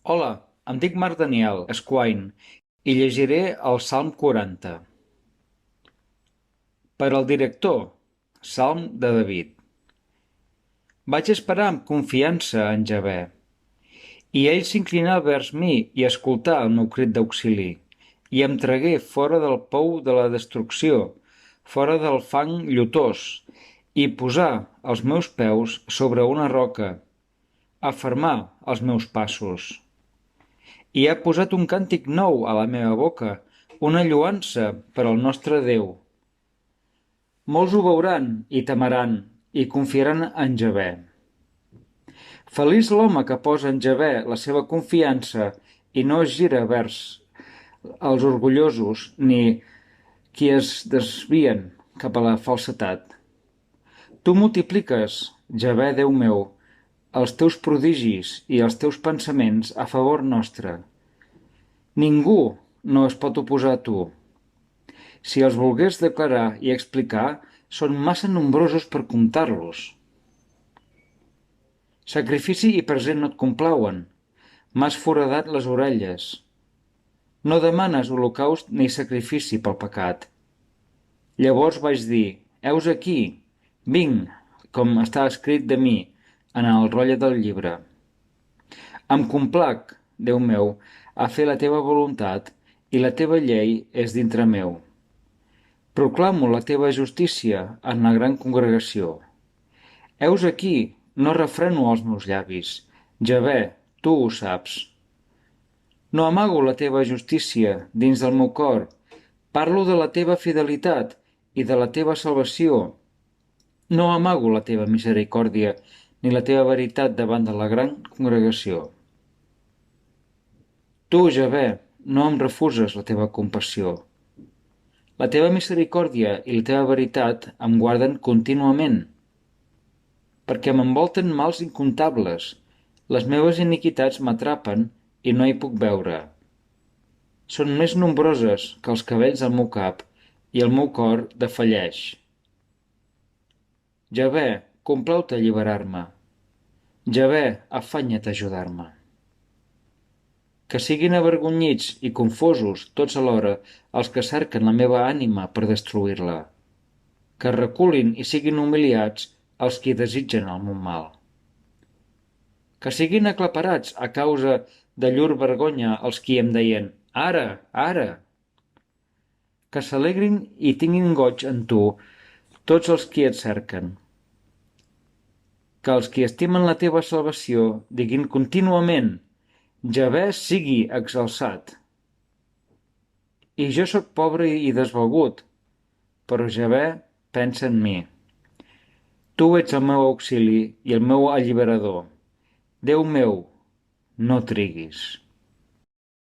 Hola, em dic Marc Daniel Esquain i llegiré el Salm 40. Per al director, Salm de David. Vaig esperar amb confiança en Javé, i ell s'inclinà vers mi i escoltà el meu crit d'auxili, i em tragué fora del pou de la destrucció, fora del fang llotós, i posà els meus peus sobre una roca, afermà els meus passos. I ha posat un càntic nou a la meva boca, una lloança per al nostre Déu. Molts ho veuran i temeran i confiaran en Javé. Feliç l'home que posa en Javé la seva confiança i no es gira vers els orgullosos ni qui es desvien cap a la falsetat. Tu multipliques, Javé, Déu meu, els teus prodigis i els teus pensaments a favor nostre. Ningú no es pot oposar a tu. Si els volgués declarar i explicar, són massa nombrosos per comptar-los. Sacrifici i present no et complauen. M'has foradat les orelles. No demanes holocaust ni sacrifici pel pecat. Llavors vaig dir, heus aquí, vinc, com està escrit de mi, en el rotlle del llibre. Em complac, Déu meu, a fer la teva voluntat, i la teva llei és dintre meu. Proclamo la teva justícia en la gran congregació. Heus aquí, no refreno els meus llavis. Javé, tu ho saps. No amago la teva justícia dins del meu cor. Parlo de la teva fidelitat i de la teva salvació. No amago la teva misericòrdia ni la teva veritat davant de la gran congregació. Tu, Javé, no em refuses la teva compassió. La teva misericòrdia i la teva veritat em guarden contínuament, perquè m'envolten mals incomptables. Les meves iniquitats m'atrapen i no hi puc veure. Són més nombroses que els cabells del meu cap i el meu cor defalleix. Javé, complau-te alliberar-me. Javé, afanya't a ajudar-me. Que siguin avergonyits i confosos tots alhora els que cerquen la meva ànima per destruir-la. Que reculin i siguin humiliats els qui desitgen el meu mal. Que siguin aclaparats a causa de llur vergonya els qui em deien «Ara, ara!». Que s'alegrin i tinguin goig en tu tots els qui et cerquen. Que els qui estimen la teva salvació diguin contínuament «Javé sigui exalçat». I jo sóc pobre i desvalgut, però Javé pensa en mi. Tu ets el meu auxili i el meu alliberador. Déu meu, no triguis.